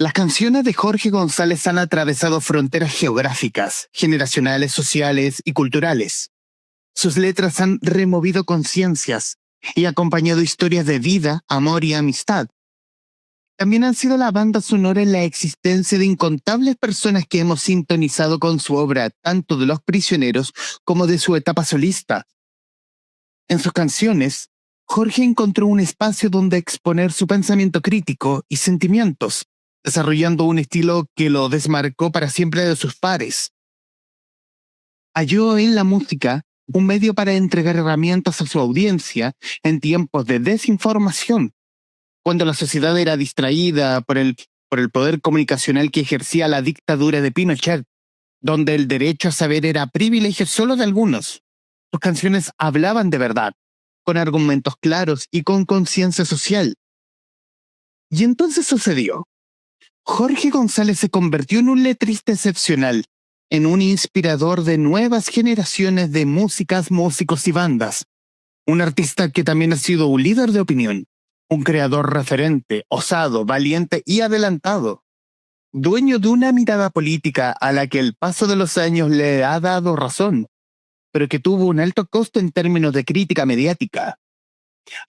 Las canciones de Jorge González han atravesado fronteras geográficas, generacionales, sociales y culturales. Sus letras han removido conciencias y acompañado historias de vida, amor y amistad. También han sido la banda sonora en la existencia de incontables personas que hemos sintonizado con su obra, tanto de Los Prisioneros como de su etapa solista. En sus canciones, Jorge encontró un espacio donde exponer su pensamiento crítico y sentimientos, desarrollando un estilo que lo desmarcó para siempre de sus pares. Halló en la música un medio para entregar herramientas a su audiencia en tiempos de desinformación, cuando la sociedad era distraída por el poder comunicacional que ejercía la dictadura de Pinochet, donde el derecho a saber era privilegio solo de algunos. Sus canciones hablaban de verdad, con argumentos claros y con conciencia social. Y entonces sucedió. Jorge González se convirtió en un letrista excepcional, en un inspirador de nuevas generaciones de músicas, músicos y bandas. Un artista que también ha sido un líder de opinión, un creador referente, osado, valiente y adelantado. Dueño de una mirada política a la que el paso de los años le ha dado razón, pero que tuvo un alto costo en términos de crítica mediática.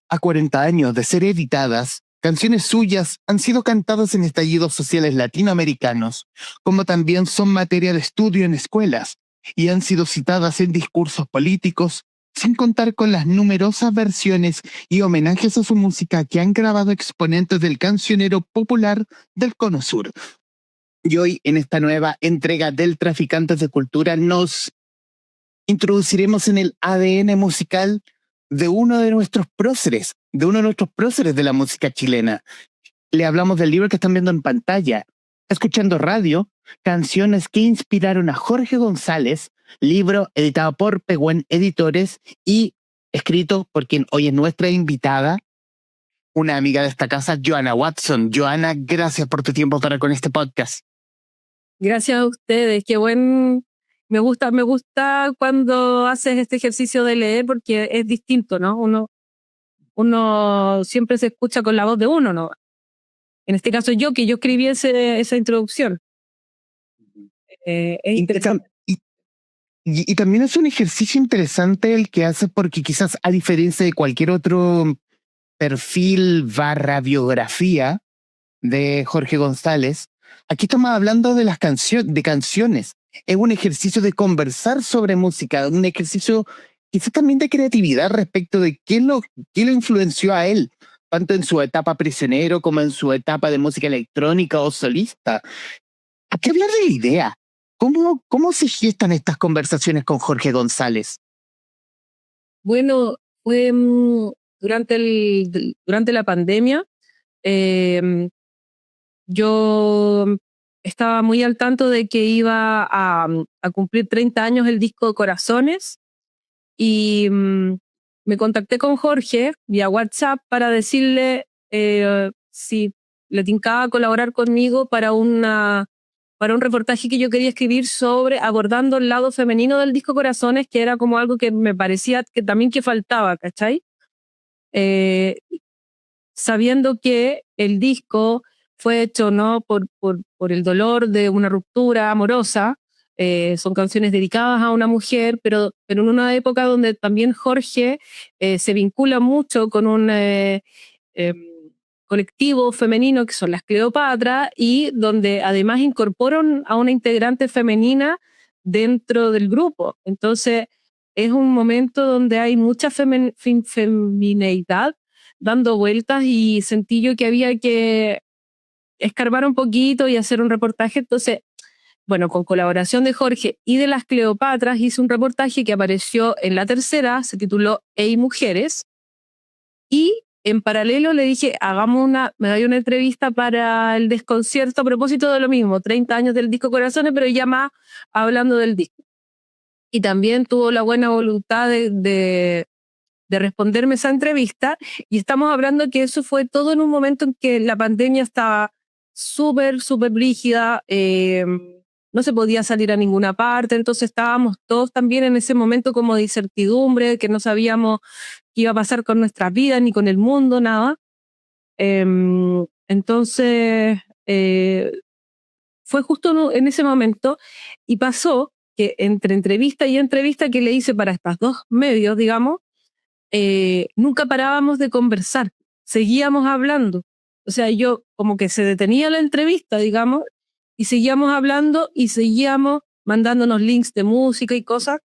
A 40 años de ser editadas, canciones suyas han sido cantadas en estallidos sociales latinoamericanos, como también son materia de estudio en escuelas, y han sido citadas en discursos políticos, sin contar con las numerosas versiones y homenajes a su música que han grabado exponentes del cancionero popular del Cono Sur. Y hoy, en esta nueva entrega del Traficantes de Cultura, nos introduciremos en el ADN musical de uno de nuestros próceres, de la música chilena. Le hablamos del libro que están viendo en pantalla, Escuchando Radio, canciones que inspiraron a Jorge González, libro editado por Pehuen Editores y escrito por quien hoy es nuestra invitada, una amiga de esta casa, Joana Watson. Joana, gracias por tu tiempo para con este podcast. Gracias a ustedes, qué buen... Me gusta cuando haces este ejercicio de leer porque es distinto, ¿no? Uno siempre se escucha con la voz de uno, ¿no? En este caso yo escribí esa introducción. Es interesante. Y también es un ejercicio interesante el que hace porque quizás a diferencia de cualquier otro perfil / biografía de Jorge González, aquí estamos hablando de de canciones. Es un ejercicio de conversar sobre música, un ejercicio quizás también de creatividad respecto de qué lo influenció a él, tanto en su etapa prisionero como en su etapa de música electrónica o solista. ¿A qué hablar de la idea? ¿Cómo se gestan estas conversaciones con Jorge González? Bueno, fue durante la pandemia. Yo estaba muy al tanto de que iba a cumplir 30 años el disco Corazones y me contacté con Jorge vía WhatsApp para decirle si le tincaba colaborar conmigo para un reportaje que yo quería escribir sobre abordando el lado femenino del disco Corazones, que era como algo que me parecía que también que faltaba, ¿cachai? Sabiendo que el disco fue hecho no por el dolor de una ruptura amorosa, son canciones dedicadas a una mujer, pero en una época donde también Jorge se vincula mucho con un colectivo femenino que son las Cleopatra y donde además incorporan a una integrante femenina dentro del grupo. Entonces es un momento donde hay mucha femineidad dando vueltas y sentí yo que había que escarbar un poquito y hacer un reportaje. Entonces, bueno, con colaboración de Jorge y de las Cleopatras hice un reportaje que apareció en La Tercera, se tituló Hey Mujeres, y en paralelo le dije, me doy una entrevista para El Desconcierto a propósito de lo mismo, 30 años del disco Corazones, pero ya más hablando del disco. Y también tuvo la buena voluntad de responderme esa entrevista, y estamos hablando que eso fue todo en un momento en que la pandemia estaba súper brígida, no se podía salir a ninguna parte, entonces estábamos todos también en ese momento como de incertidumbre, que no sabíamos qué iba a pasar con nuestras vidas ni con el mundo, nada. Entonces fue justo en ese momento y pasó que entre entrevista y entrevista que le hice para estos dos medios, digamos, nunca parábamos de conversar, seguíamos hablando. O sea, yo como que se detenía la entrevista, digamos, y seguíamos hablando y seguíamos mandándonos links de música y cosas.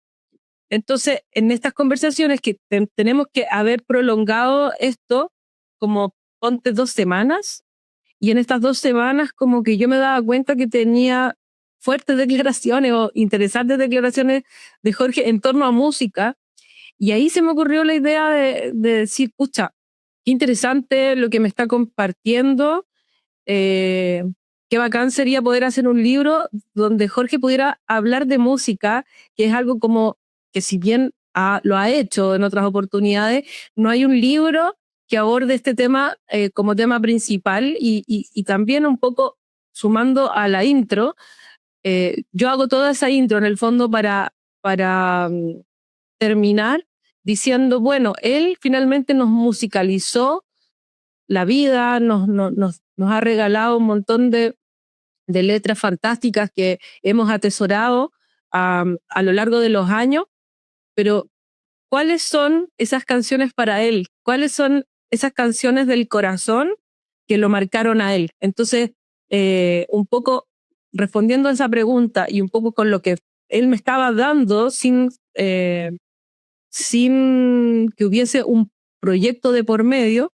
Entonces, en estas conversaciones que tenemos que haber prolongado esto como ponte 2 semanas, y en estas 2 semanas como que yo me daba cuenta que tenía fuertes declaraciones o interesantes declaraciones de Jorge en torno a música, y ahí se me ocurrió la idea de decir, pucha, qué interesante lo que me está compartiendo, qué bacán sería poder hacer un libro donde Jorge pudiera hablar de música, que es algo como que si bien lo ha hecho en otras oportunidades, no hay un libro que aborde este tema como tema principal y también un poco sumando a la intro, yo hago toda esa intro en el fondo para terminar diciendo, bueno, él finalmente nos musicalizó la vida, nos ha regalado un montón de letras fantásticas que hemos atesorado a lo largo de los años, pero ¿cuáles son esas canciones para él? ¿Cuáles son esas canciones del corazón que lo marcaron a él? Entonces, un poco respondiendo a esa pregunta y un poco con lo que él me estaba dando sin que hubiese un proyecto de por medio,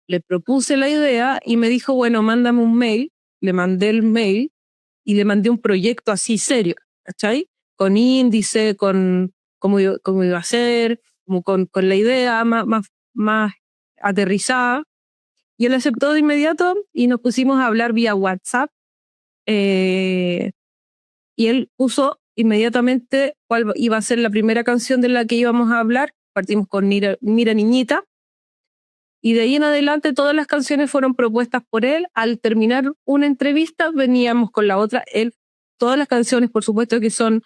le propuse la idea y me dijo, bueno, mándame un mail. Le mandé el mail y le mandé un proyecto así serio, ¿cachai? Con índice, con cómo iba a ser, como con la idea más aterrizada. Y él aceptó de inmediato y nos pusimos a hablar vía WhatsApp. Y él puso inmediatamente cuál iba a ser la primera canción de la que íbamos a hablar. Partimos con Mira Niñita. Y de ahí en adelante todas las canciones fueron propuestas por él. Al terminar una entrevista veníamos con la otra. Todas las canciones, por supuesto, que son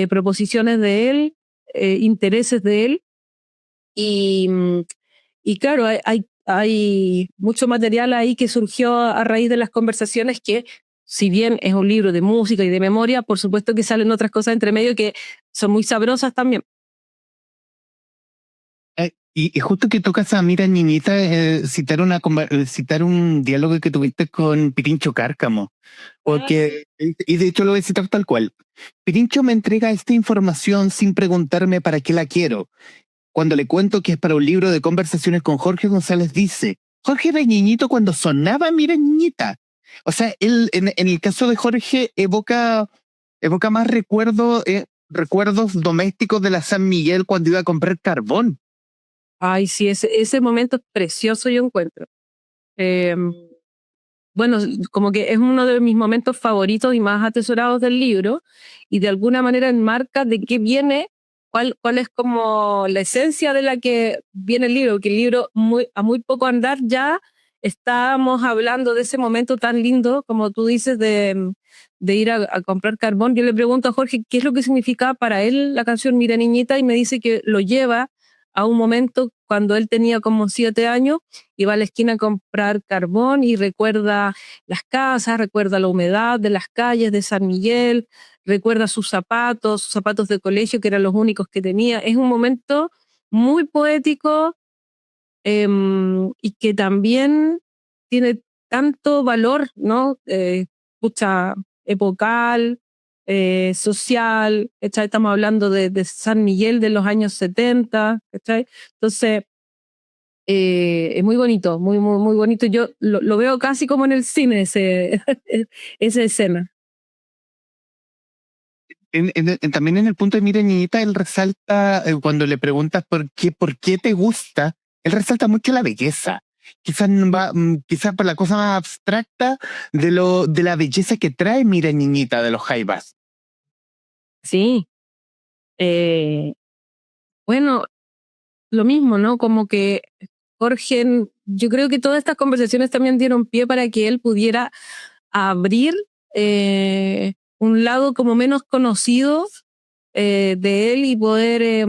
proposiciones de él, intereses de él. Y claro, hay mucho material ahí que surgió a raíz de las conversaciones que, si bien es un libro de música y de memoria, por supuesto que salen otras cosas entre medio que son muy sabrosas también. Y justo que tocas a Mira Niñita, citar un diálogo que tuviste con Pirincho Cárcamo, y de hecho lo voy a citar tal cual. Pirincho me entrega esta información sin preguntarme para qué la quiero. Cuando le cuento que es para un libro de conversaciones con Jorge González, dice, Jorge era niñito cuando sonaba Mira Niñita. O sea, él, en el caso de Jorge, evoca más recuerdos domésticos de la San Miguel cuando iba a comprar carbón. Ay, sí, ese momento es precioso, yo encuentro. Bueno, como que es uno de mis momentos favoritos y más atesorados del libro, y de alguna manera enmarca de qué viene, cuál es como la esencia de la que viene el libro, que el libro a muy poco andar ya estábamos hablando de ese momento tan lindo, como tú dices, de ir a comprar carbón. Yo le pregunto a Jorge qué es lo que significaba para él la canción Mira Niñita, y me dice que lo lleva a un momento cuando él tenía como 7 años, iba a la esquina a comprar carbón y recuerda las casas, recuerda la humedad de las calles de San Miguel, recuerda sus zapatos de colegio que eran los únicos que tenía. Es un momento muy poético, y que también tiene tanto valor, ¿no? Pucha, epocal, social, ¿cachai? Estamos hablando de San Miguel de los años 70, ¿cachai? Entonces, es muy bonito, muy, muy, muy bonito. Yo lo veo casi como en el cine, esa escena. También en el punto de Mira Niñita, él resalta, cuando le preguntas por qué te gusta, él resalta mucho la belleza. Quizás por la cosa más abstracta de la belleza que trae Mira Niñita de los Jaivas. Sí. Bueno, lo mismo, ¿no? Como que Jorge, yo creo que todas estas conversaciones también dieron pie para que él pudiera abrir un lado como menos conocido de él, y poder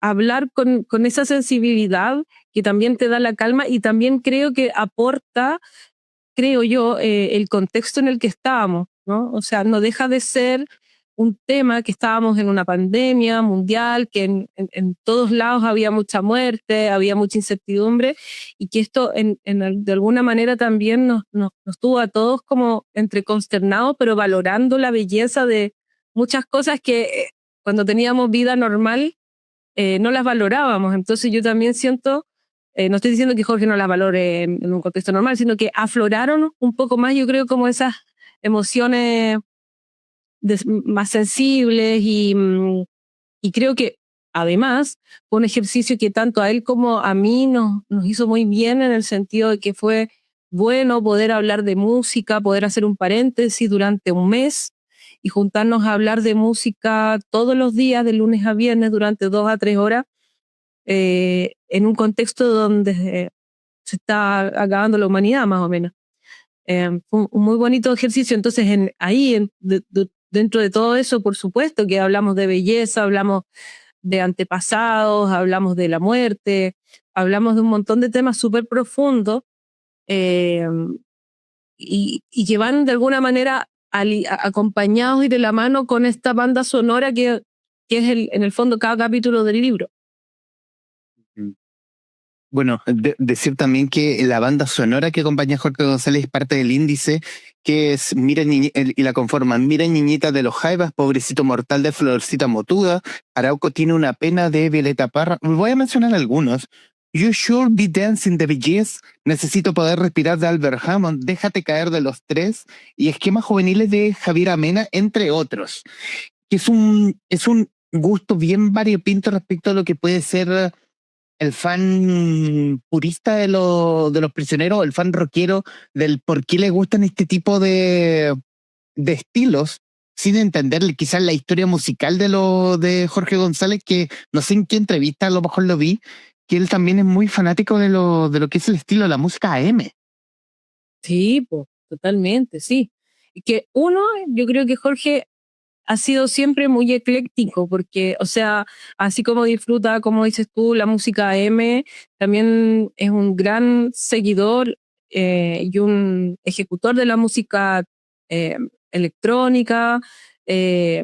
hablar con esa sensibilidad que también te da la calma, y también creo que aporta creo yo, el contexto en el que estábamos, ¿no? O sea, no deja de ser un tema que estábamos en una pandemia mundial, que en todos lados había mucha muerte, había mucha incertidumbre, y que esto de alguna manera también nos tuvo a todos como entre consternados, pero valorando la belleza de muchas cosas que cuando teníamos vida normal no las valorábamos. Entonces yo también siento, no estoy diciendo que Jorge no las valore en un contexto normal, sino que afloraron un poco más, yo creo, como esas emociones más sensibles y creo que además fue un ejercicio que tanto a él como a mí nos hizo muy bien en el sentido de que fue bueno poder hablar de música, poder hacer un paréntesis durante un mes y juntarnos a hablar de música todos los días, de lunes a viernes, durante 2 a 3 horas, en un contexto donde se está acabando la humanidad, más o menos. Fue un muy bonito ejercicio. Entonces, dentro de todo eso, por supuesto que hablamos de belleza, hablamos de antepasados, hablamos de la muerte, hablamos de un montón de temas súper profundos eh, y que van de alguna manera acompañados y de la mano con esta banda sonora que es en el fondo cada capítulo del libro. Bueno, decir también que la banda sonora que acompaña a Jorge González es parte del índice, que es y la conforman Mira Niñita de los Jaivas, Pobrecito Mortal de Florcita Motuda, Arauco tiene una pena de Violeta Parra. Voy a mencionar algunos. You Should Be Dancing de Bee Gees, Necesito Poder Respirar de Albert Hammond, Déjate Caer de Los Tres y Esquemas Juveniles de Javier Amena, entre otros. Que es un gusto bien variopinto respecto a lo que puede ser el fan purista de los prisioneros, el fan rockero, del por qué le gustan este tipo de estilos, sin entenderle quizás la historia musical de Jorge González, que no sé en qué entrevista a lo mejor lo vi, que él también es muy fanático de lo que es el estilo de la música AM. Sí, pues, totalmente, sí. Y que yo creo que Jorge ha sido siempre muy ecléctico, porque, o sea, así como disfruta, como dices tú, la música M, también es un gran seguidor y un ejecutor de la música eh, electrónica. Eh,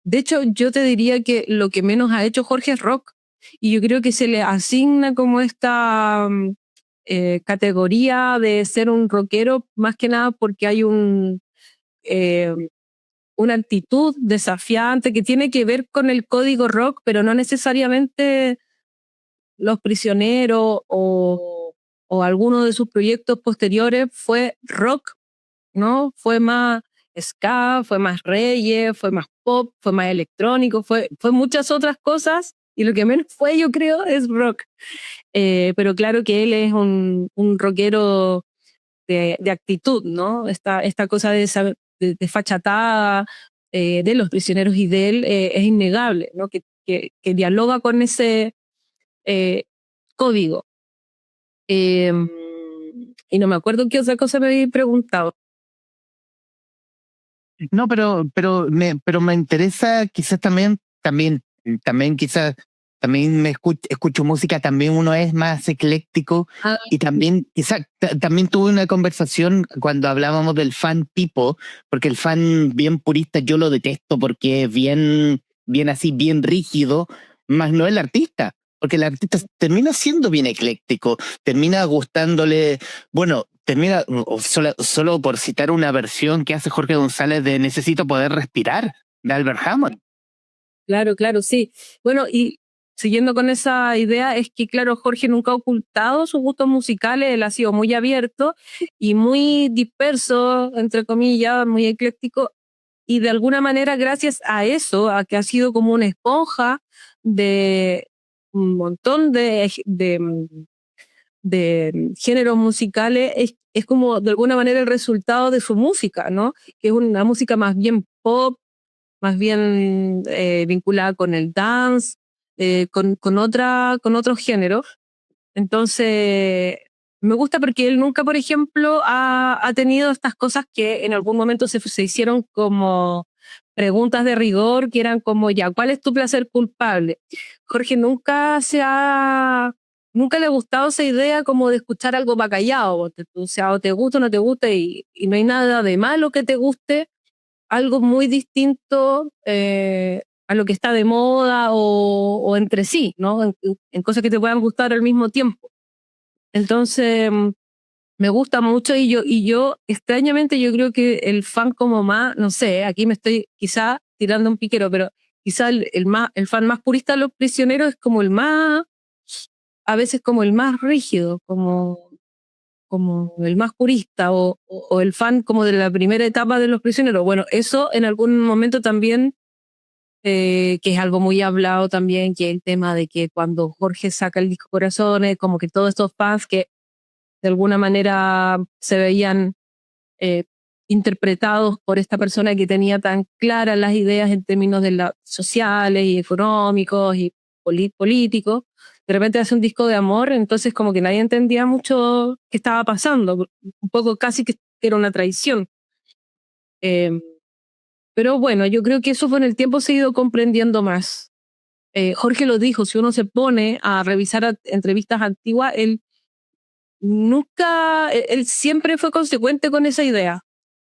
de hecho, yo te diría que lo que menos ha hecho Jorge es rock, y yo creo que se le asigna como esta categoría de ser un rockero, más que nada porque hay eh, una actitud desafiante que tiene que ver con el código rock, pero no necesariamente Los Prisioneros o alguno de sus proyectos posteriores fue rock, ¿no? Fue más ska, fue más reggae, fue más pop, fue más electrónico, fue muchas otras cosas y lo que menos fue, yo creo, es rock. Pero claro que él es un rockero de actitud, ¿no? Esta cosa de desfachatada de Los Prisioneros y de él es innegable, ¿no? Que dialoga con ese eh, código. Y no me acuerdo qué otra cosa me había preguntado. No, pero me interesa quizás también quizás también escucho música, también uno es más ecléctico Ah, y también quizás también tuve una conversación cuando hablábamos del fan tipo, porque el fan bien purista yo lo detesto porque es bien así, bien rígido, más no el artista. Porque el artista termina siendo bien ecléctico, termina gustándole, bueno, termina, solo por citar una versión que hace Jorge González de Necesito Poder Respirar, de Albert Hammond. claro, claro, sí. Bueno, y siguiendo con esa idea, es que, claro, Jorge nunca ha ocultado sus gustos musicales, él ha sido muy abierto y muy disperso, entre comillas, muy ecléctico, y de alguna manera, gracias a eso, a que ha sido como una esponja de un montón de géneros musicales, es como de alguna manera el resultado de su música, ¿no? Que es una música más bien pop, más bien vinculada con el dance, con otros géneros. Entonces, me gusta porque él nunca, por ejemplo, ha tenido estas cosas que en algún momento se hicieron como preguntas de rigor, que eran como, ya, ¿cuál es tu placer culpable? Jorge nunca se ha nunca le ha gustado esa idea como de escuchar algo para callado, o sea, o te gusta o no te gusta, y no hay nada de malo que te guste algo muy distinto a lo que está de moda o entre sí, ¿no? En cosas que te puedan gustar al mismo tiempo. Entonces, me gusta mucho y yo, extrañamente, yo creo que el fan como más, no sé, aquí me estoy quizá tirando un piquero, pero quizá el fan más purista de Los Prisioneros es como el más, a veces como el más rígido, como el más purista o el fan como de la primera etapa de Los Prisioneros. Bueno, eso en algún momento también, que es algo muy hablado también, que es el tema de que cuando Jorge saca el disco Corazones, como que todos estos fans que de alguna manera se veían eh, interpretados por esta persona que tenía tan claras las ideas en términos de sociales y económicos y políticos, de repente hace un disco de amor, entonces como que nadie entendía mucho qué estaba pasando, un poco casi que era una traición. Eh, pero bueno, yo creo que eso con el tiempo se ha ido comprendiendo más. Jorge lo dijo, si uno se pone a revisar entrevistas antiguas, él siempre fue consecuente con esa idea.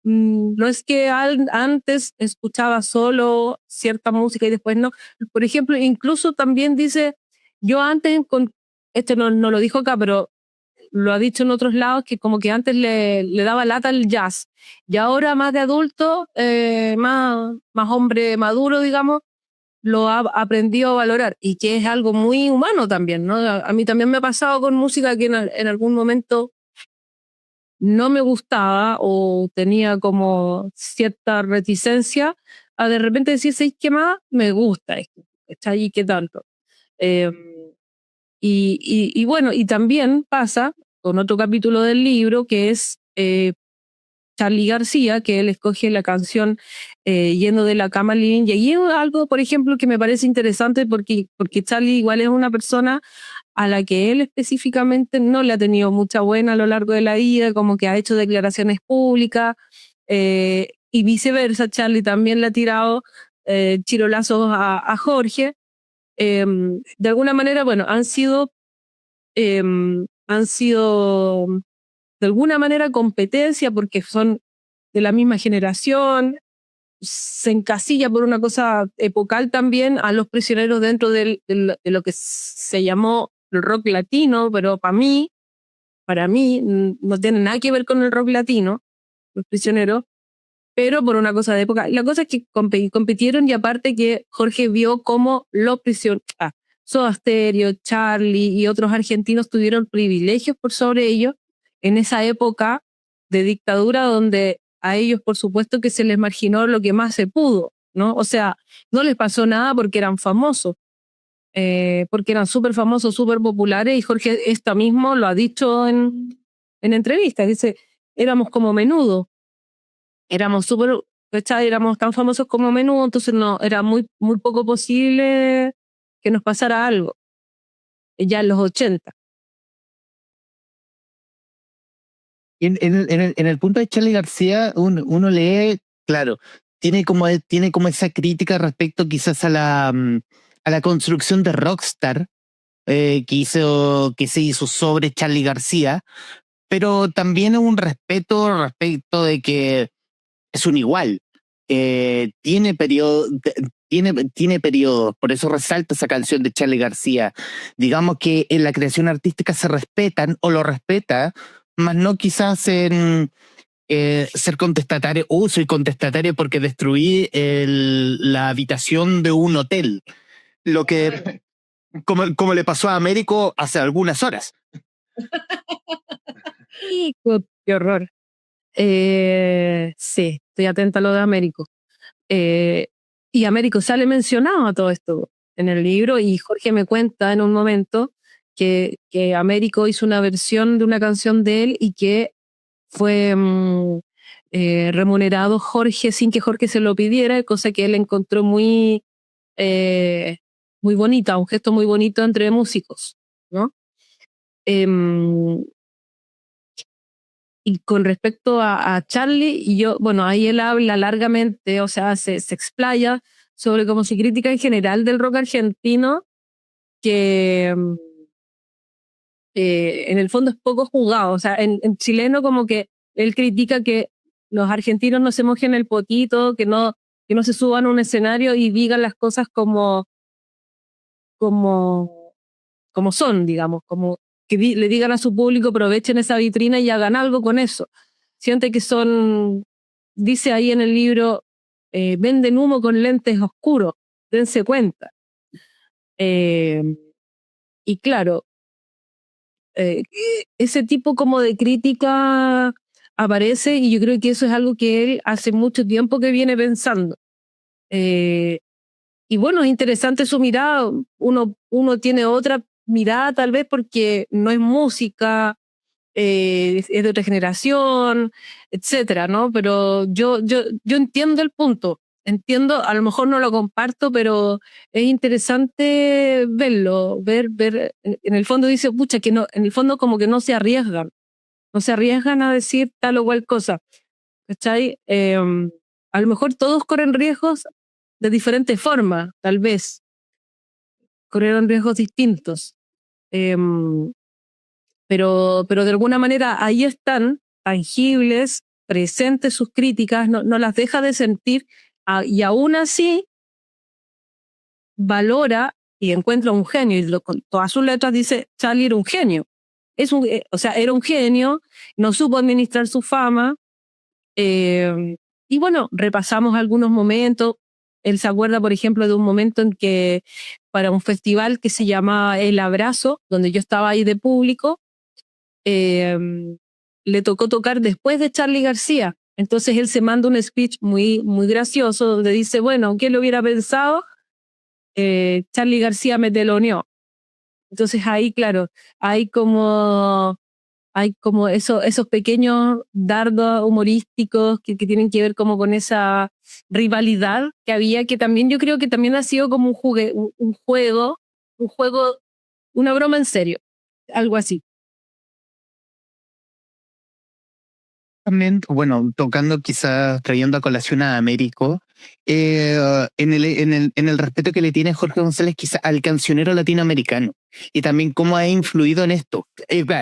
No es que antes escuchaba solo cierta música y después no. Por ejemplo, incluso también dice, yo antes, este no lo dijo acá, pero lo ha dicho en otros lados, que como que antes le daba lata el jazz. Y ahora más de adulto, más hombre maduro, digamos, lo ha aprendido a valorar y que es algo muy humano también, ¿no? A mí también me ha pasado con música que en algún momento no me gustaba o tenía como cierta reticencia a de repente decir, ¿sabes qué más? Me gusta esto, está ahí, ¿qué tanto? Eh, y bueno, y también pasa con otro capítulo del libro que es Charly García, que él escoge la canción Yendo de la cama al living. Y ahí es algo, por ejemplo, que me parece interesante porque Charly igual es una persona a la que él específicamente no le ha tenido mucha buena a lo largo de la vida, como que ha hecho declaraciones públicas, y viceversa, Charly también le ha tirado chirolazos a Jorge. De alguna manera, bueno, han sido de alguna manera competencia porque son de la misma generación, se encasilla por una cosa epocal también a Los Prisioneros dentro de lo que se llamó el rock latino, pero para mí no tiene nada que ver con el rock latino, Los Prisioneros, pero por una cosa de época. La cosa es que compitieron y aparte que Jorge vio cómo Los Prisioneros, Soda Stereo, Charly y otros argentinos tuvieron privilegios por sobre ellos en esa época de dictadura donde a ellos por supuesto que se les marginó lo que más se pudo, ¿no? O sea, no les pasó nada porque eran famosos, porque eran súper famosos, súper populares, y Jorge esto mismo lo ha dicho en entrevistas, dice, éramos como Menudo, éramos súper, ¿cachai? Éramos tan famosos como Menudo, entonces no, era muy, muy poco posible que nos pasara algo, ya en los 80. Y en el punto de Charly García, uno lee, claro, tiene como esa crítica respecto quizás a la construcción de Rockstar que se hizo sobre Charly García, pero también un respeto respecto de que es un igual. Tiene periodo, tiene periodos, por eso resalta esa canción de Charly García. Digamos que en la creación artística se respetan o lo respeta, más no quizás en ser contestatario. Soy contestatario porque destruí la habitación de un hotel. Lo que, como le pasó a Américo hace algunas horas. Qué horror. Sí, estoy atenta a lo de Américo. Eh, y Américo sale mencionado a todo esto en el libro, y Jorge me cuenta en un momento que Américo hizo una versión de una canción de él y que fue remunerado Jorge sin que Jorge se lo pidiera, cosa que él encontró eh, muy bonita, un gesto muy bonito entre músicos, ¿no? Em, y con respecto a Charlie, y yo, bueno, ahí él habla largamente, o sea, se explaya sobre como su crítica en general del rock argentino, que en el fondo es poco jugado. O sea, en chileno como que él critica que los argentinos no se mojen el potito, que no se suban a un escenario y digan las cosas como, como son, digamos, como que le digan a su público, aprovechen esa vitrina y hagan algo con eso. Siente que son, dice ahí en el libro, venden humo con lentes oscuros, dense cuenta. Y claro, ese tipo como de crítica aparece y yo creo que eso es algo que él hace mucho tiempo que viene pensando. Y bueno, es interesante su mirada, uno tiene otra mirada tal vez porque no es música, es de otra generación, etcétera, ¿no? Pero yo entiendo el punto, entiendo, a lo mejor no lo comparto, pero es interesante verlo, ver, en el fondo dice, pucha, que no, en el fondo como que no se arriesgan a decir tal o cual cosa, ¿cachai? A lo mejor todos corren riesgos de diferente forma, tal vez, corrieron riesgos distintos. Pero de alguna manera ahí están, tangibles, presentes sus críticas, no las deja de sentir y aún así valora y encuentra un genio. Y con todas sus letras dice, Charlie era un genio. O sea, era un genio, no supo administrar su fama. Y bueno, repasamos algunos momentos. Él se acuerda, por ejemplo, de un momento en que para un festival que se llamaba El Abrazo, donde yo estaba ahí de público, le tocó tocar después de Charly García. Entonces él se manda un speech muy, muy gracioso donde dice, bueno, ¿quién lo hubiera pensado? Charly García me teloneó. Entonces ahí, claro, hay como, esos pequeños dardos humorísticos que tienen que ver como con esa rivalidad que había, que también yo creo que también ha sido como un juego, una broma en serio, algo así. También, bueno, tocando quizás, trayendo a colación a Américo, en el respeto que le tiene Jorge González quizás al cancionero latinoamericano y también cómo ha influido en esto.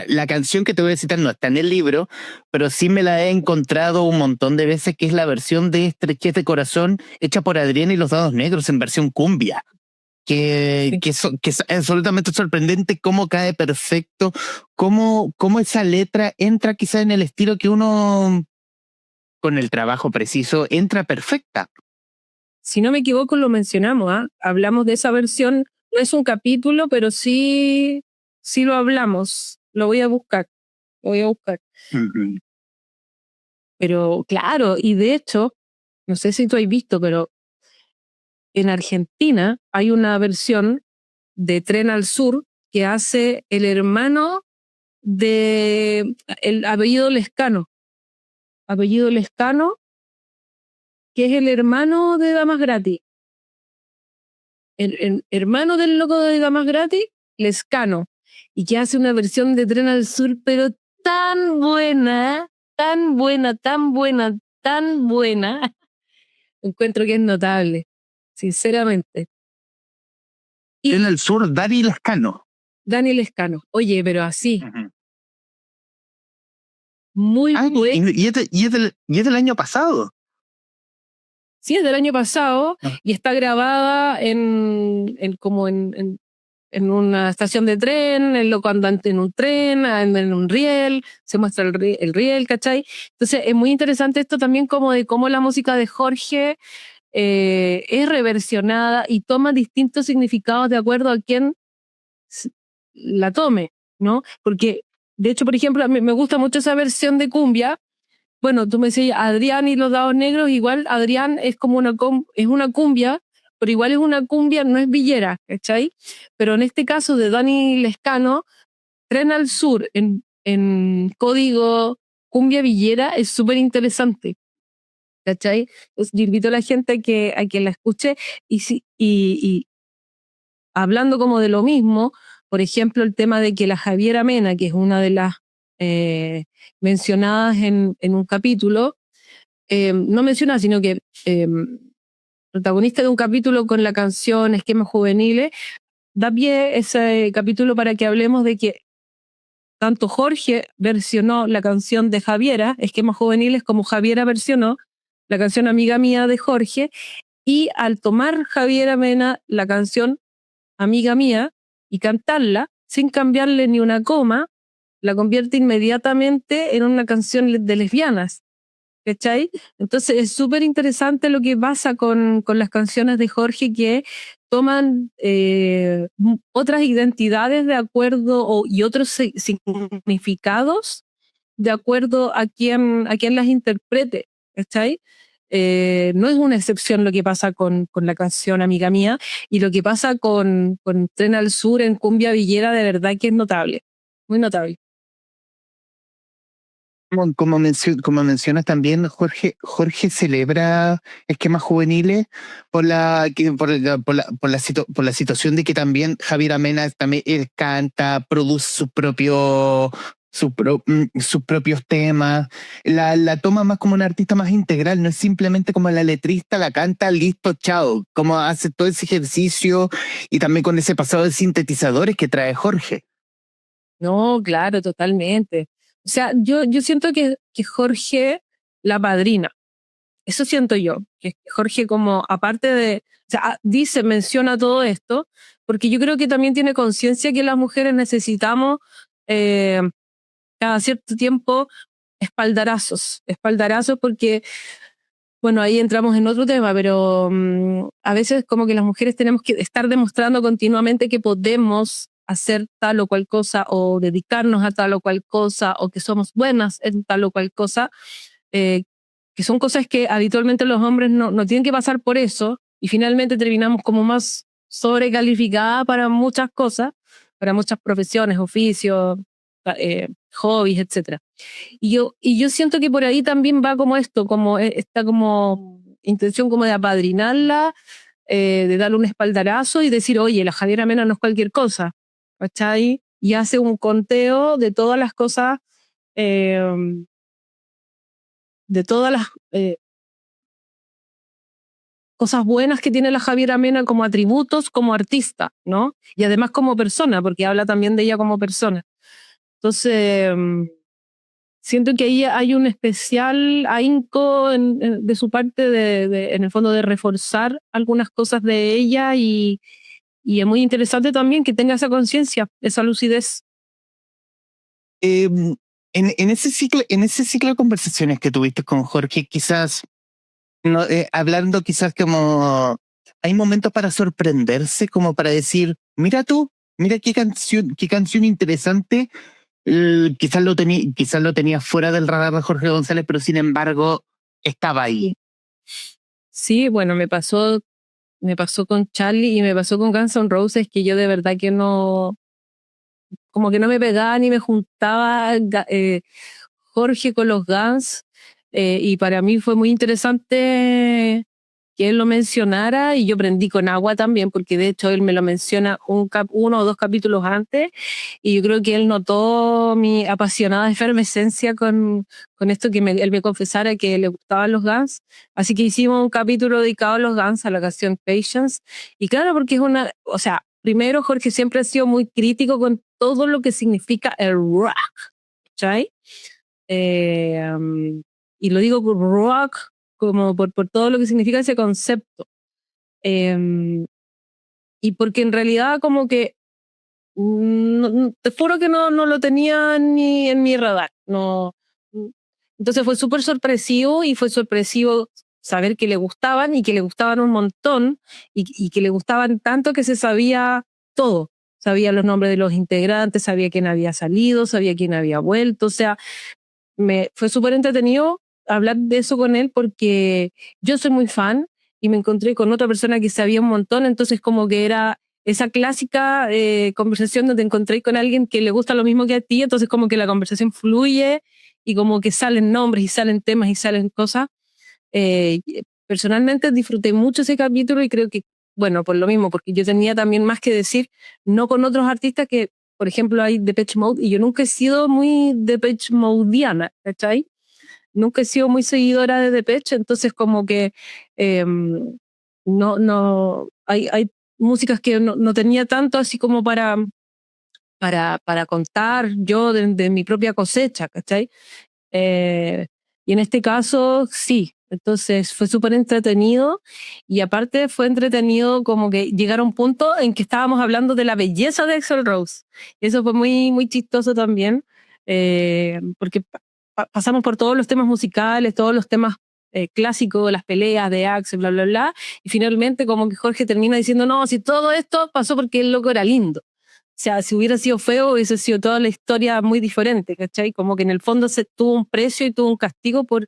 La canción que te voy a citar no está en el libro, pero sí me la he encontrado un montón de veces, que es la versión de Estrechez de Corazón hecha por Adrián y los Dados Negros en versión cumbia. Sí. Que es absolutamente sorprendente cómo cae perfecto, cómo esa letra entra quizá en el estilo que uno, con el trabajo preciso, entra perfecta. Si no me equivoco, lo mencionamos, ¿ah? Hablamos de esa versión, no es un capítulo, pero sí lo hablamos. Lo voy a buscar, lo voy a buscar. Ujú. Pero claro, y de hecho, no sé si tú has visto, pero en Argentina hay una versión de Tren al Sur que hace el hermano de el apellido Lescano, que es el hermano de Damas Gratis. El hermano del loco de Damas Gratis, Lescano, y que hace una versión de Tren al Sur, pero tan buena, tan buena, tan buena, tan buena. Encuentro que es notable, sinceramente. Y En el sur, Dari Lascano. Daniel Lescano, oye, pero así, Ujú. muy Ah, bueno. y es del año pasado. Sí, es del año pasado Ah. y está grabada como en una estación de tren, en lo cuando anda en un tren, en un riel, se muestra el riel, ¿cachai? Entonces es muy interesante esto también como de cómo la música de Jorge es reversionada y toma distintos significados de acuerdo a quién la tome, ¿no? Porque, de hecho, por ejemplo, a mí me gusta mucho esa versión de cumbia. Bueno, tú me decías Adrián y los Dados Negros, igual Adrián es como es una cumbia, pero igual es una cumbia, no es villera, ¿cachai? Pero en este caso de Dani Lescano, Tren al Sur en código cumbia villera es súper interesante, ¿cachai? Pues yo invito a la gente a que la escuche y hablando como de lo mismo, por ejemplo, el tema de que la Javiera Mena, que es una de las mencionadas en un capítulo, no menciona, sino que protagonista de un capítulo con la canción Esquemas Juveniles, da pie ese capítulo para que hablemos de que tanto Jorge versionó la canción de Javiera, Esquemas Juveniles, como Javiera versionó la canción Amiga Mía de Jorge, y al tomar Javiera Mena la canción Amiga Mía y cantarla sin cambiarle ni una coma, la convierte inmediatamente en una canción de lesbianas, ¿cachai? Entonces es súper interesante lo que pasa con las canciones de Jorge, que toman otras identidades de acuerdo y otros significados de acuerdo a quien las interprete, ¿cachai? No es una excepción lo que pasa con la canción Amiga Mía, y lo que pasa con Tren al Sur en Cumbia Villera de verdad que es notable, muy notable. Como mencionas también, Jorge celebra esquemas juveniles por la situación de que también Javier Amena también canta, produce sus propios temas, la toma más como un artista más integral, no es simplemente como la letrista la canta, listo, chao, como hace todo ese ejercicio y también con ese pasado de sintetizadores que trae Jorge. No, claro, totalmente. O sea, yo siento que Jorge la padrina. Eso siento yo, que Jorge como aparte de, o sea, dice, menciona todo esto, porque yo creo que también tiene conciencia que las mujeres necesitamos eh, cada cierto tiempo espaldarazos porque, bueno, ahí entramos en otro tema, pero a veces como que las mujeres tenemos que estar demostrando continuamente que podemos hacer tal o cual cosa o dedicarnos a tal o cual cosa o que somos buenas en tal o cual cosa, eh, que son cosas que habitualmente los hombres no tienen que pasar por eso y finalmente terminamos como más sobrecalificada para muchas cosas, para muchas profesiones, oficios, hobbies, etcétera. Y yo siento que por ahí también va como esto, como esta como intención como de apadrinarla, de darle un espaldarazo y decir, oye, la Javiera Mena no es cualquier cosa, ¿cachai? Y hace un conteo eh, de todas las cosas buenas que tiene la Javiera Mena como atributos, como artista, ¿no? Y además como persona, porque habla también de ella como persona. Entonces, siento que ahí hay un especial ahínco de su parte, en el fondo, de reforzar algunas cosas de ella y es muy interesante también que tenga esa conciencia, esa lucidez. Eh, en ese ciclo de conversaciones que tuviste con Jorge, quizás, no, hablando quizás como, hay momentos para sorprenderse, como para decir, mira tú, mira qué canción interesante, quizás lo tenía fuera del radar de Jorge González, pero sin embargo estaba ahí. Sí, bueno, me pasó con Charlie y me pasó con Guns N' Roses, que yo de verdad que no, como que no me pegaba ni me juntaba Jorge con los Guns, y para mí fue muy interesante que él lo mencionara y yo prendí con agua también, porque de hecho él me lo menciona uno o dos capítulos antes y yo creo que él notó mi apasionada efervescencia con esto, que él me confesara que le gustaban los Guns, así que hicimos un capítulo dedicado a los Guns, a la canción Patience, y claro, porque es una, o sea, primero Jorge siempre ha sido muy crítico con todo lo que significa el rock, ¿cachai? Y lo digo por rock como por todo lo que significa ese concepto. Y porque en realidad como que te juro que no lo tenía ni en mi radar. No. Entonces fue súper sorpresivo y fue sorpresivo saber que le gustaban y que le gustaban un montón y que le gustaban tanto que se sabía todo. Sabía los nombres de los integrantes, sabía quién había salido, sabía quién había vuelto. O sea, fue súper entretenido hablar de eso con él porque yo soy muy fan y me encontré con otra persona que sabía un montón, entonces como que era esa clásica conversación donde te encontré con alguien que le gusta lo mismo que a ti, entonces como que la conversación fluye y como que salen nombres y salen temas y salen cosas. Personalmente disfruté mucho ese capítulo y creo que, bueno, por lo mismo, porque yo tenía también más que decir, no con otros artistas que, por ejemplo, hay Depeche Mode, y yo nunca he sido muy Depeche Modeiana, ¿cachai? Nunca he sido muy seguidora de Depeche, entonces como que no, hay músicas que no tenía tanto así como para para contar yo de mi propia cosecha, ¿cachai? Y en este caso, sí. Entonces fue súper entretenido y aparte fue entretenido como que llegar a un punto en que estábamos hablando de la belleza de Axl Rose. Eso fue muy, muy chistoso también, porque pasamos por todos los temas musicales, todos los temas clásicos, las peleas de Axl, bla, bla, bla, y finalmente como que Jorge termina diciendo, no, si todo esto pasó porque el loco era lindo. O sea, si hubiera sido feo, hubiese sido toda la historia muy diferente, ¿cachai? Como que en el fondo se tuvo un precio y tuvo un castigo por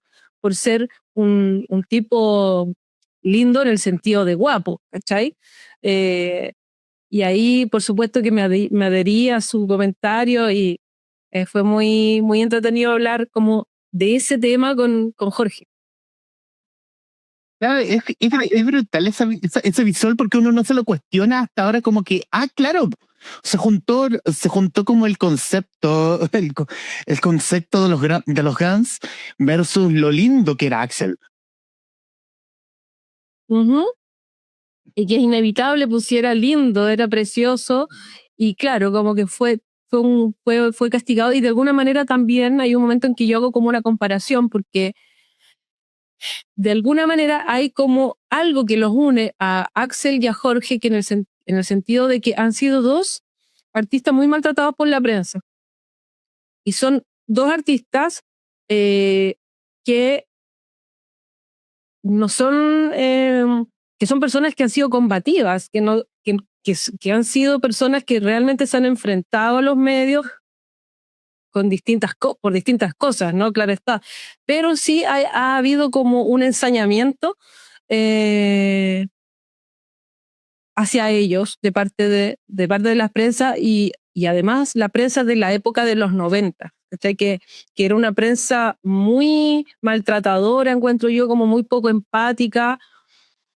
ser un tipo lindo en el sentido de guapo, ¿cachai? Eh, y ahí, por supuesto, que me adherí a su comentario y fue muy, muy entretenido hablar como de ese tema con Jorge. Claro, es brutal ese visual porque uno no se lo cuestiona hasta ahora como que, claro, se juntó como el concepto, el concepto de los Guns versus lo lindo que era Axel. Ujú. Y que es inevitable, pues si era lindo, era precioso, y claro, como que fue castigado, y de alguna manera también hay un momento en que yo hago como una comparación, porque de alguna manera hay como algo que los une a Axel y a Jorge, que en el sentido de que han sido dos artistas muy maltratados por la prensa, y son dos artistas eh, que no son, que son personas que han sido combativas, que, no, que han sido personas que realmente se han enfrentado a los medios con por distintas cosas, ¿no? Claro está. Pero sí ha habido como un ensañamiento eh, hacia ellos de parte de la prensa y además la prensa de la época de los 90. ¿Cachai? Que era una prensa muy maltratadora, encuentro yo, como muy poco empática,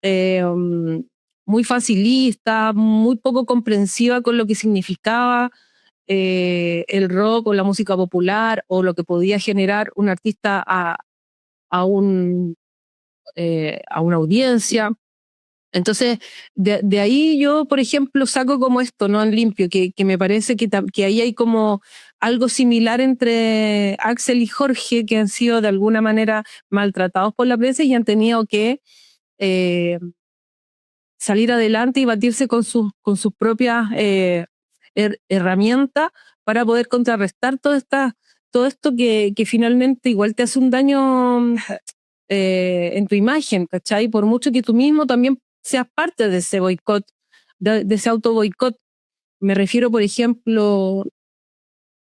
eh, muy facilista, muy poco comprensiva con lo que significaba el rock o la música popular o lo que podía generar un artista a, un, a una audiencia. Entonces, de ahí yo, por ejemplo, saco como esto, ¿no? En limpio, que me parece que ahí hay como algo similar entre Axel y Jorge, que han sido de alguna manera maltratados por la prensa y han tenido que eh, salir adelante y batirse con sus propias herramientas para poder contrarrestar todo esto que finalmente igual te hace un daño en tu imagen, ¿cachai? Por mucho que tú mismo también seas parte de ese boicot, de ese auto boicot. Me refiero, por ejemplo,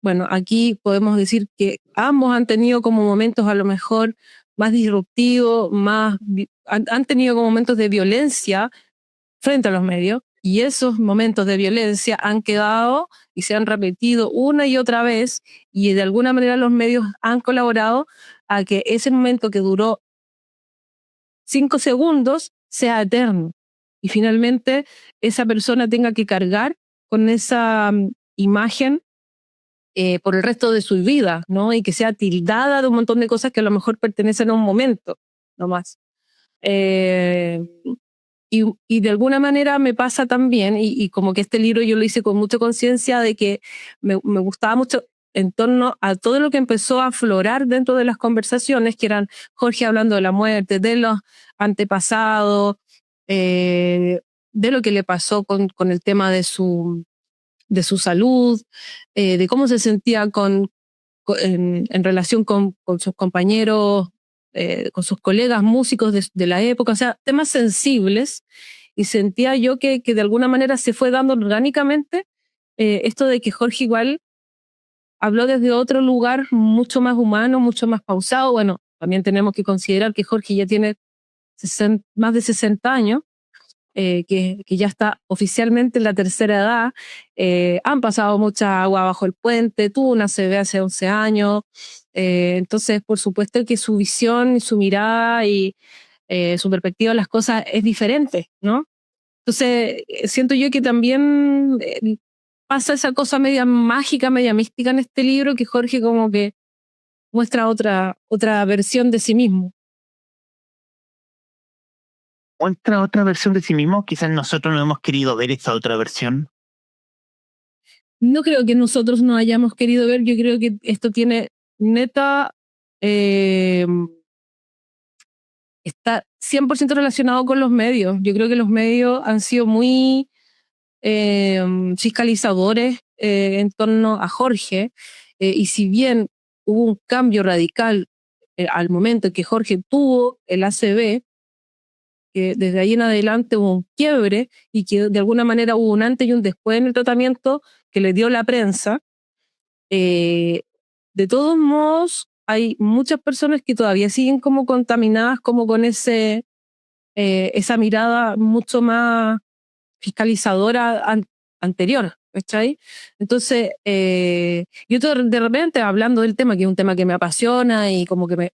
bueno, aquí podemos decir que ambos han tenido como momentos a lo mejor más disruptivos, han tenido como momentos de violencia frente a los medios, y esos momentos de violencia han quedado y se han repetido una y otra vez, y de alguna manera los medios han colaborado a que ese momento que duró 5 segundos sea eterno y finalmente esa persona tenga que cargar con esa imagen por el resto de su vida, ¿no? Y que sea tildada de un montón de cosas que a lo mejor pertenecen a un momento, no más. Eh, y de alguna manera me pasa también, y como que este libro yo lo hice con mucha conciencia de que me gustaba mucho en torno a todo lo que empezó a aflorar dentro de las conversaciones, que eran Jorge hablando de la muerte, de los antepasados, eh, de lo que le pasó con el tema de su salud, de cómo se sentía en relación con sus compañeros, con sus colegas músicos de la época, o sea, temas sensibles, y sentía yo que de alguna manera se fue dando orgánicamente esto de que Jorge igual habló desde otro lugar mucho más humano, mucho más pausado. Bueno, también tenemos que considerar que Jorge ya tiene más de 60 años, que ya está oficialmente en la tercera edad. Han pasado mucha agua bajo el puente, tuvo una CB hace 11 años, entonces por supuesto que su visión, su mirada y su perspectiva de las cosas es diferente, ¿no? Entonces siento yo que también pasa esa cosa media mágica, media mística en este libro, que Jorge como que muestra otra versión de sí mismo. Otra versión de sí mismo, quizás nosotros no hemos querido ver esa otra versión. No creo que nosotros no hayamos querido ver, yo creo que esto tiene neta, está 100% relacionado con los medios. Yo creo que los medios han sido muy fiscalizadores en torno a Jorge, y si bien hubo un cambio radical al momento en que Jorge tuvo el ACV, que desde ahí en adelante hubo un quiebre y que de alguna manera hubo un antes y un después en el tratamiento que le dio la prensa. De todos modos, hay muchas personas que todavía siguen como contaminadas como con esa mirada mucho más fiscalizadora anterior, ¿cachai? Entonces, yo de repente hablando del tema, que es un tema que me apasiona y como que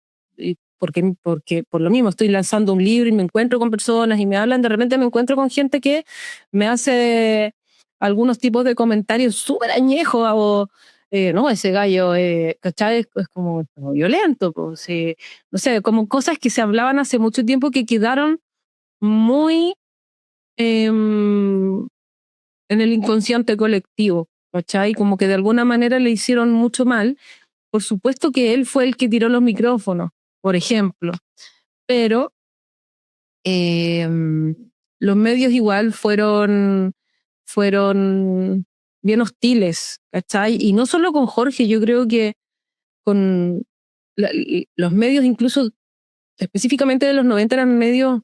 porque por lo mismo estoy lanzando un libro y me encuentro con personas y me hablan, de repente me encuentro con gente que me hace algunos tipos de comentarios súper añejos o no, ese gallo, ¿cachai? Es como violento, pues, no sé, como cosas que se hablaban hace mucho tiempo que quedaron muy en el inconsciente colectivo, ¿cachai? Como que de alguna manera le hicieron mucho mal. Por supuesto que él fue el que tiró los micrófonos, por ejemplo, pero eh, los medios igual fueron bien hostiles, ¿cachai? Y no solo con Jorge, yo creo que con los medios, incluso específicamente de los 90, eran medios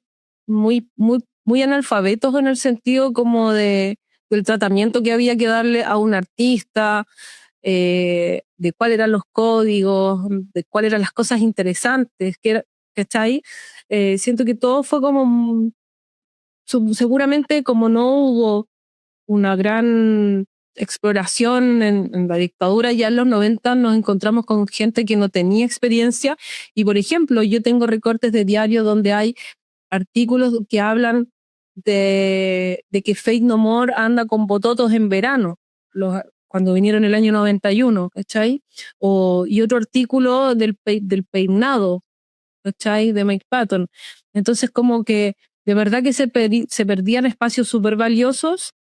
muy analfabetos en el sentido como del tratamiento que había que darle a un artista, de cuáles eran los códigos, de cuáles eran las cosas interesantes, que está ahí. Siento que todo fue como, seguramente como no hubo una gran exploración en la dictadura, ya en los 90 nos encontramos con gente que no tenía experiencia y, por ejemplo, yo tengo recortes de diario donde hay artículos que hablan de que Faith No More anda con bototos en verano, cuando vinieron el año 91, ¿cachai? Y otro artículo del peinado, ¿cachai? De Mike Patton. Entonces como que de verdad que se perdían espacios súper valiosos,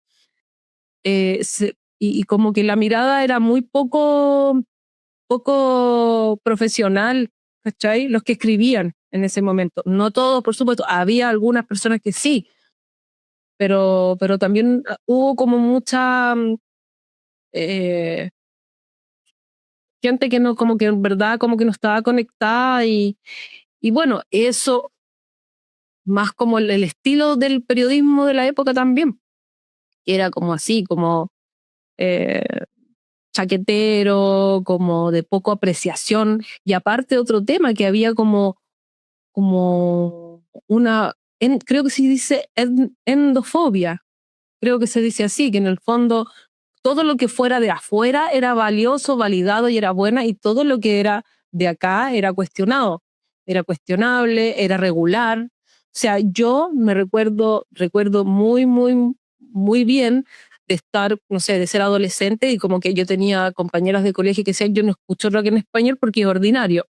y como que la mirada era muy poco profesional, ¿cachai? Los que escribían en ese momento. No todos, por supuesto, había algunas personas que sí, pero también hubo como mucha eh, gente que no, como que en verdad como que no estaba conectada y bueno, eso más como el estilo del periodismo de la época también, que era como así, como eh, chaquetero, como de poco apreciación, y aparte otro tema que había como creo que se dice endofobia, creo que se dice así, que en el fondo todo lo que fuera de afuera era valioso, validado y era buena, y todo lo que era de acá era cuestionado, era cuestionable, era regular. O sea, yo me recuerdo muy bien de estar, no sé, de ser adolescente y como que yo tenía compañeras de colegio que decían, yo no escucho rock en español porque es ordinario,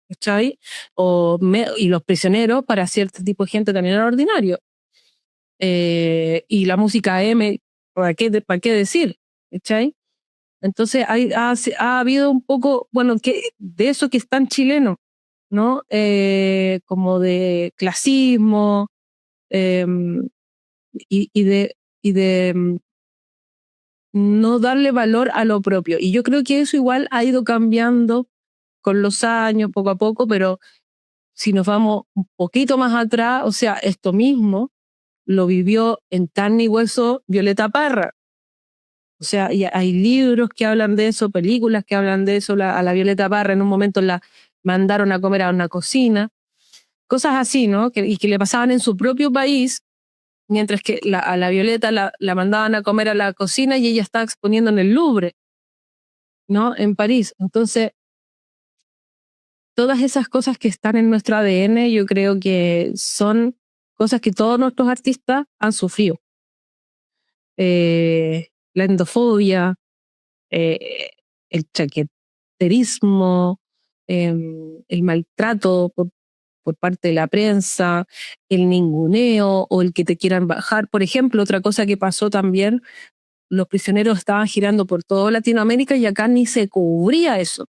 ¿cachai? Y los prisioneros para cierto tipo de gente también era ordinario. Y la música M, ¿para qué decir? ¿Cachai? Entonces ha habido un poco, bueno, de eso que es tan chileno, ¿no? Como de clasismo, eh, y de no darle valor a lo propio. Y yo creo que eso igual ha ido cambiando con los años, poco a poco, pero si nos vamos un poquito más atrás, o sea, esto mismo lo vivió en carne y hueso Violeta Parra. O sea, y hay libros que hablan de eso, películas que hablan de eso. A la Violeta Parra en un momento la mandaron a comer a una cocina, cosas así, ¿no? Y que le pasaban en su propio país, mientras que a la Violeta la mandaban a comer a la cocina y ella estaba exponiendo en el Louvre, ¿no? En París. Entonces, todas esas cosas que están en nuestro ADN, yo creo que son cosas que todos nuestros artistas han sufrido. La endofobia, eh, el chaqueterismo, el maltrato por parte de la prensa, el ninguneo o el que te quieran bajar. Por ejemplo, otra cosa que pasó también los prisioneros estaban girando por toda Latinoamérica y acá ni se cubría eso,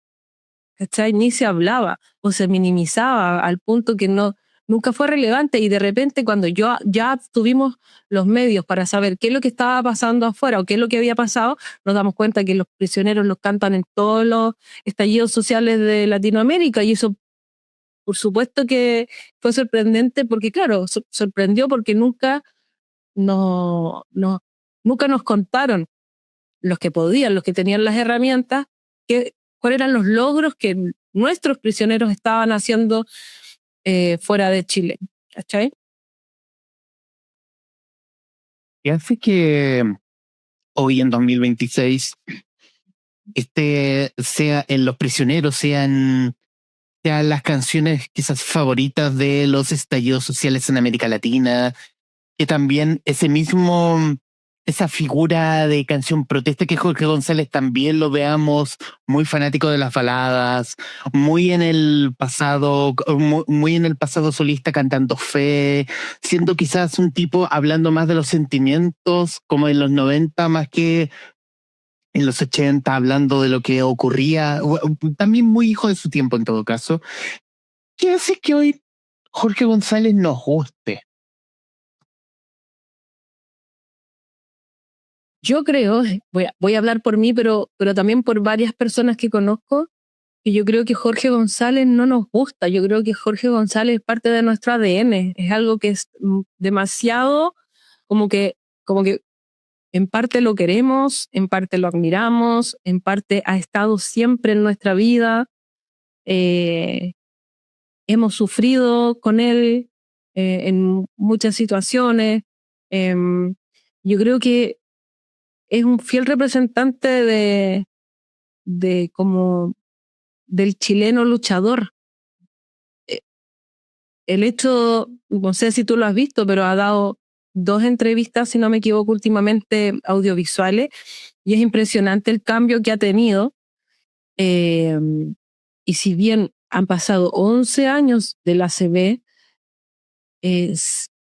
¿cachai? Ni se hablaba o se minimizaba al punto que nunca fue relevante, y de repente cuando ya tuvimos los medios para saber qué es lo que estaba pasando afuera o qué es lo que había pasado, nos damos cuenta que los prisioneros los cantan en todos los estallidos sociales de Latinoamérica, y eso por supuesto que fue sorprendente porque, claro, sorprendió porque no, no, nunca nos contaron los que podían, los que tenían las herramientas, cuáles eran los logros que nuestros prisioneros estaban haciendo fuera de Chile. ¿Cachai? Y hace que hoy en 2026 sea en Los Prisioneros, sean las canciones quizás favoritas de los estallidos sociales en América Latina, que también esa figura de canción protesta que Jorge González también lo veamos muy fanático de las baladas, muy en el pasado, muy en el pasado solista cantando Fe, siendo quizás un tipo hablando más de los sentimientos como en los 90 más que en los 80 hablando de lo que ocurría, también muy hijo de su tiempo en todo caso. ¿Qué hace que hoy Jorge González nos guste? Yo creo, voy a hablar por mí, pero también por varias personas que conozco, que yo creo que Jorge González no nos gusta. Yo creo que Jorge González es parte de nuestro ADN. Es algo que es demasiado, como que en parte lo queremos, en parte lo admiramos, en parte ha estado siempre en nuestra vida. Hemos sufrido con él en muchas situaciones. Yo creo que es un fiel representante de como del chileno luchador. El hecho, no sé si tú lo has visto, pero ha dado 2 entrevistas, si no me equivoco, últimamente audiovisuales, y es impresionante el cambio que ha tenido. Y si bien han pasado 11 años del ACB,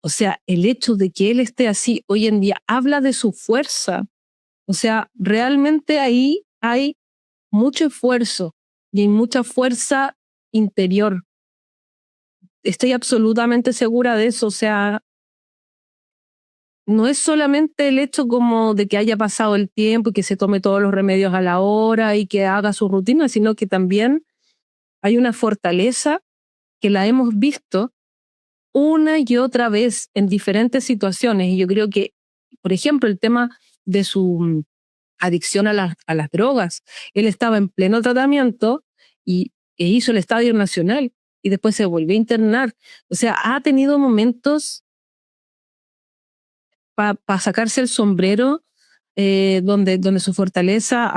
o sea, el hecho de que él esté así hoy en día habla de su fuerza. O sea, realmente ahí hay mucho esfuerzo y hay mucha fuerza interior. Estoy absolutamente segura de eso. O sea, no es solamente el hecho como de que haya pasado el tiempo y que se tome todos los remedios a la hora y que haga su rutina, sino que también hay una fortaleza que la hemos visto una y otra vez en diferentes situaciones. Y yo creo que, por ejemplo, el tema de su adicción a las drogas. Él estaba en pleno tratamiento e hizo el Estadio Nacional y después se volvió a internar. O sea, ha tenido momentos para sacarse el sombrero, donde su fortaleza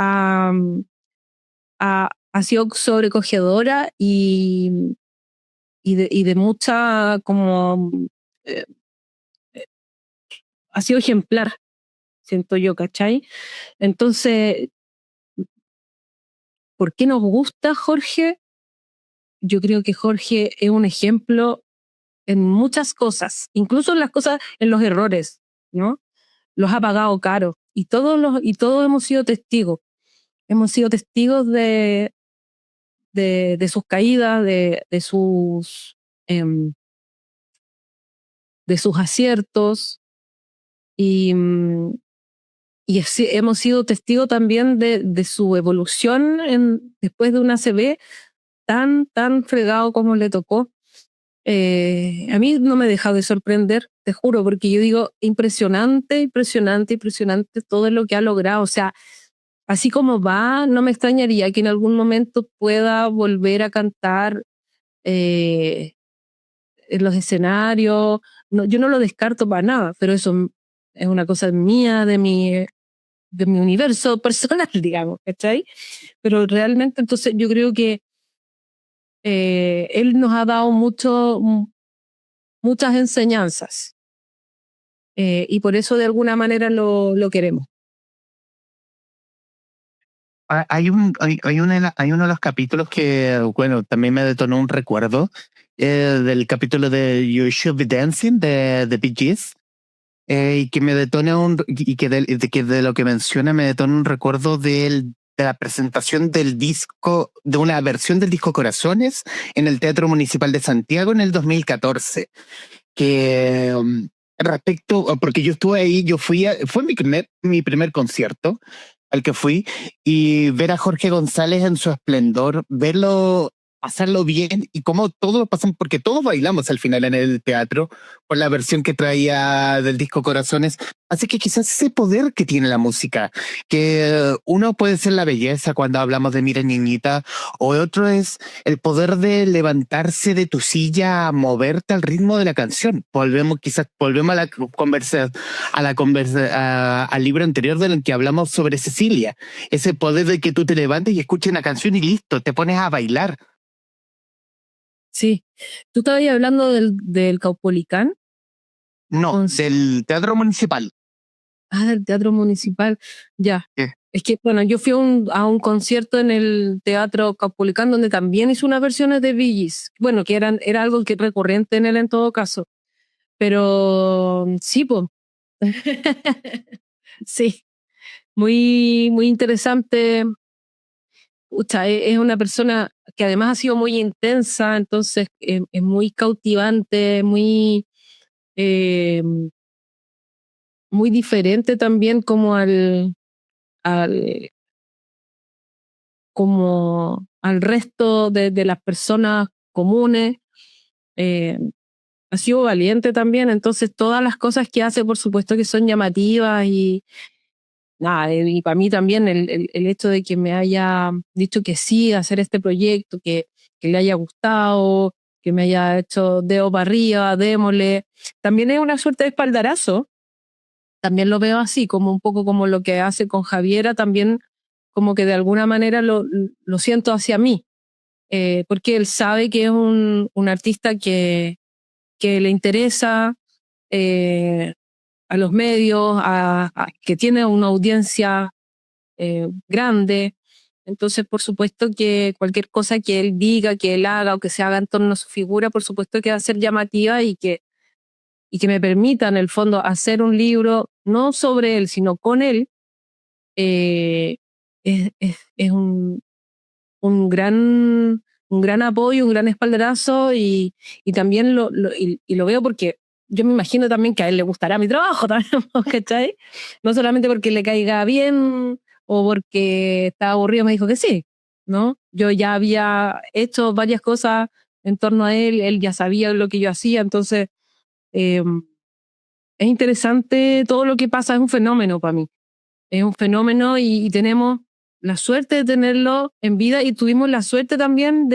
ha sido sobrecogedora y de mucha como eh, ha sido ejemplar, siento yo, ¿cachai? Entonces, ¿por qué nos gusta Jorge? Yo creo que Jorge es un ejemplo en muchas cosas, incluso en las cosas, en los errores, ¿no? Los ha pagado caro y todos hemos sido testigos de sus caídas, em, de sus aciertos, y, hemos sido testigos también de su evolución después de una CB tan fregado como le tocó. A mí no me deja de sorprender, te juro, porque yo digo, impresionante, impresionante, impresionante todo lo que ha logrado. O sea, así como va, no me extrañaría que en algún momento pueda volver a cantar en los escenarios. No, yo no lo descarto para nada, pero eso es una cosa mía, de mi universo personal, digamos, ¿cachai? Pero realmente entonces yo creo que él nos ha dado muchas enseñanzas, y por eso de alguna manera lo queremos. Hay uno de los capítulos que, bueno, también me detonó un recuerdo del capítulo de You Should Be Dancing de Bee Gees, Y que me detona y que de lo que menciona me detona un recuerdo de la presentación del disco, de una versión del disco Corazones en el Teatro Municipal de Santiago en el 2014. Que porque yo estuve ahí, fue mi primer concierto al que fui, y ver a Jorge González en su esplendor, verlo pasarlo bien y cómo todos pasan, porque todos bailamos al final en el teatro por la versión que traía del disco Corazones. Así que quizás ese poder que tiene la música, que uno puede ser la belleza cuando hablamos de Mira Niñita, o otro es el poder de levantarse de tu silla a moverte al ritmo de la canción. Volvemos a la al libro anterior del que hablamos sobre Cecilia. Ese poder de que tú te levantes y escuches una canción y listo, te pones a bailar. Sí. Tú estabas hablando del Caupolicán. No, del Teatro Municipal. Del Teatro Municipal. Ya. ¿Qué? Es que, bueno, yo fui a un concierto en el Teatro Caupolicán donde también hizo unas versiones de Bee Gees. Bueno, que era algo que recurrente en él en todo caso. Pero sí, pues. Sí. Muy, muy interesante. Pucha, es una persona que además ha sido muy intensa, entonces es muy cautivante, eh, muy diferente también como al, como al resto de las personas comunes. Eh, Ha sido valiente también, entonces todas las cosas que hace, por supuesto que son llamativas y nada, y para mí también el hecho de que me haya dicho que sí a hacer este proyecto, que le haya gustado, que me haya hecho dedo para arriba, démosle, también es una suerte de espaldarazo. También lo veo así, como un poco como lo que hace con Javiera, también como que de alguna manera lo siento hacia mí, porque él sabe que es un artista que le interesa a los medios, que tiene una audiencia grande. Entonces, por supuesto que cualquier cosa que él diga, que él haga o que se haga en torno a su figura, por supuesto que va a ser llamativa y que me permita, en el fondo, hacer un libro no sobre él, sino con él, eh, es un gran apoyo, un gran espaldarazo y también y lo veo porque yo me imagino también que a él le gustará mi trabajo también, ¿cachai? No solamente porque le caiga bien o porque está aburrido me dijo que sí, ¿no? Yo ya había hecho varias cosas en torno a él, él ya sabía lo que yo hacía, entonces eh, es interesante todo lo que pasa, es un fenómeno para mí, es un fenómeno y tenemos la suerte de tenerlo en vida y tuvimos la suerte también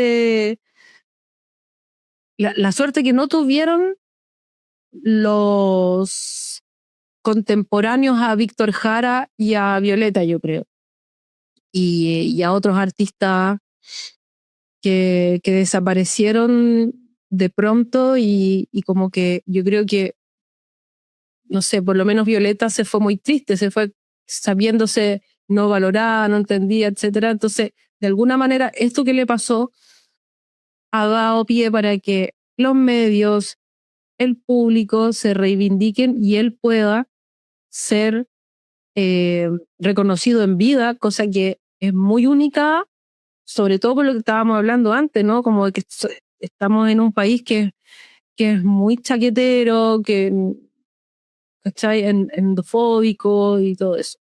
la suerte que no tuvieron los contemporáneos a Víctor Jara y a Violeta, yo creo, y a otros artistas que desaparecieron de pronto y como que yo creo que, no sé, por lo menos Violeta se fue muy triste, se fue sabiéndose no valorada, no entendía, etcétera. Entonces, de alguna manera, esto que le pasó ha dado pie para que los medios, el público se reivindiquen y él pueda ser eh, reconocido en vida, cosa que es muy única, sobre todo por lo que estábamos hablando antes, ¿no? Como que estamos en un país que es muy chaquetero, ¿cachai? Endofóbico y todo eso,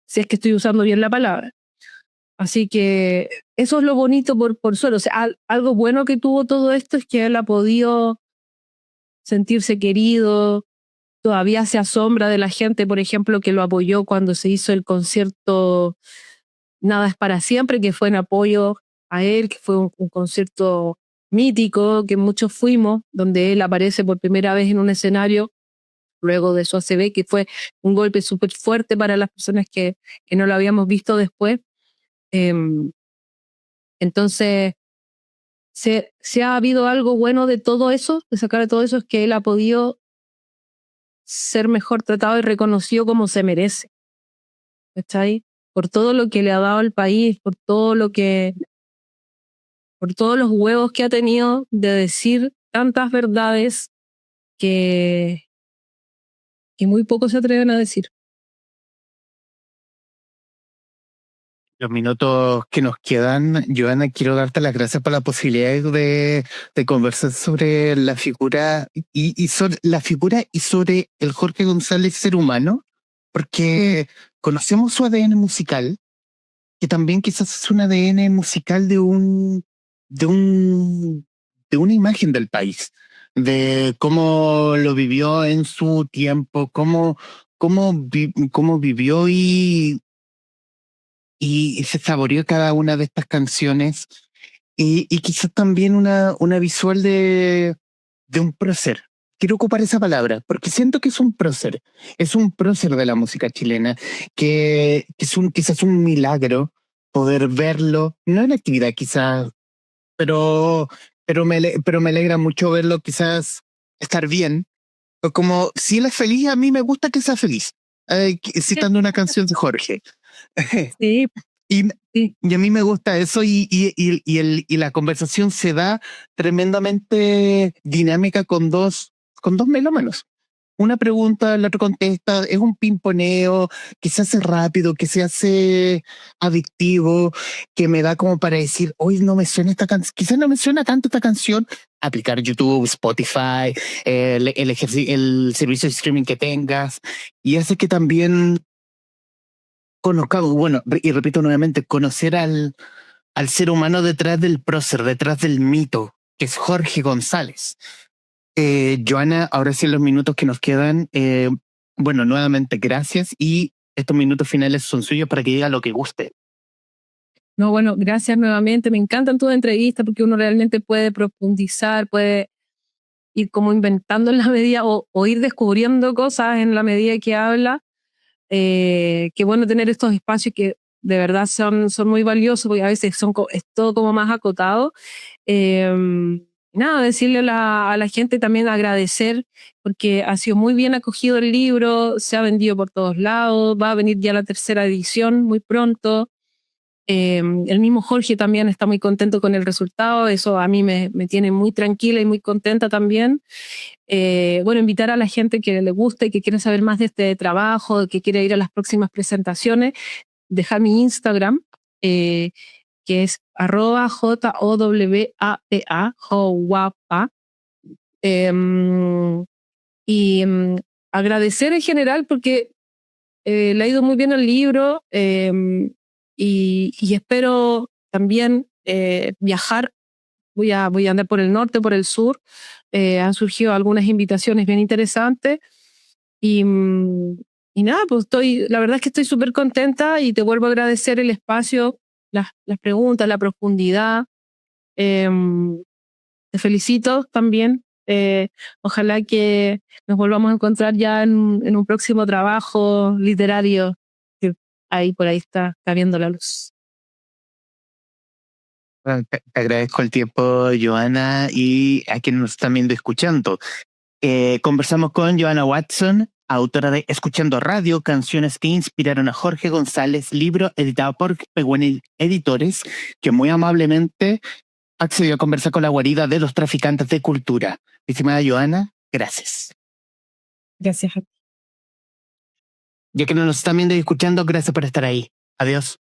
si es que estoy usando bien la palabra. Así que eso es lo bonito por suelo. O sea, algo bueno que tuvo todo esto es que él ha podido sentirse querido, todavía se asombra de la gente, por ejemplo, que lo apoyó cuando se hizo el concierto Nada es para siempre, que fue en apoyo a él, que fue un concierto mítico, que muchos fuimos, donde él aparece por primera vez en un escenario luego de su ACV, que fue un golpe súper fuerte para las personas que no lo habíamos visto después. Em, entonces, si ha habido algo bueno de todo eso, de sacar de todo eso, es que él ha podido ser mejor tratado y reconocido como se merece, ¿cachai? Por todo lo que le ha dado al país, por todos los huevos que ha tenido de decir tantas verdades que, y muy pocos se atreven a decir. Los minutos que nos quedan, Joana, quiero darte las gracias por la posibilidad de conversar sobre la figura y sobre la figura y sobre el Jorge González ser humano, porque conocemos su ADN musical, que también quizás es un ADN musical de un, de una imagen del país, de cómo lo vivió en su tiempo, cómo vivió y se saboreó cada una de estas canciones y quizás también una visual de un prócer. Quiero ocupar esa palabra porque siento que es un prócer de la música chilena, que es quizás un milagro poder verlo, no en actividad quizás, pero, pero me alegra mucho verlo quizás estar bien. O como si él es feliz, a mí me gusta que sea feliz. Citando una canción de Jorge. Sí, Y, sí. y a mí me gusta eso y la conversación se da tremendamente dinámica con dos melómanos. Una pregunta, la otra contesta, es un pimponeo que se hace rápido, que se hace adictivo, que me da como para decir, hoy no me suena esta canción, quizás no me suena tanto esta canción, aplicar YouTube, Spotify, el servicio de streaming que tengas, y hace que también conozcamos, bueno, y repito nuevamente, conocer al ser humano detrás del prócer, detrás del mito, que es Jorge González. Joana, ahora sí en los minutos que nos quedan, bueno, nuevamente gracias y estos minutos finales son suyos para que diga lo que guste. No, bueno, gracias nuevamente. Me encantan tus entrevistas porque uno realmente puede profundizar, puede ir como inventando en la medida o ir descubriendo cosas en la medida que habla. Qué bueno tener estos espacios que de verdad son muy valiosos porque a veces es todo como más acotado. Eh, Nada, decirle a la gente también agradecer porque ha sido muy bien acogido el libro, se ha vendido por todos lados, va a venir ya la tercera edición muy pronto. El mismo Jorge también está muy contento con el resultado, eso a mí me tiene muy tranquila y muy contenta también. Bueno, invitar a la gente que le guste, que quiere saber más de este trabajo, que quiere ir a las próximas presentaciones, dejar mi Instagram, que es @JOWAPA, Jowapa. Y agradecer en general porque le ha ido muy bien el libro y espero también viajar. Voy a andar por el norte, por el sur. Han surgido algunas invitaciones bien interesantes y, y nada, pues la verdad es que estoy súper contenta y te vuelvo a agradecer el espacio, las preguntas, la profundidad. Em, Te felicito también. Ojalá que nos volvamos a encontrar ya en un próximo trabajo literario que ahí por ahí está viendo la luz. Bueno, te agradezco el tiempo, Joana, y a quienes nos están viendo y escuchando. Conversamos con Joana Watson, autora de Escuchando Radio, canciones que inspiraron a Jorge González, libro editado por Penguin Editores, que muy amablemente accedió a conversar con la guarida de los traficantes de cultura. Estimada Joana, gracias. Gracias. Ya que no nos están viendo y escuchando, gracias por estar ahí. Adiós.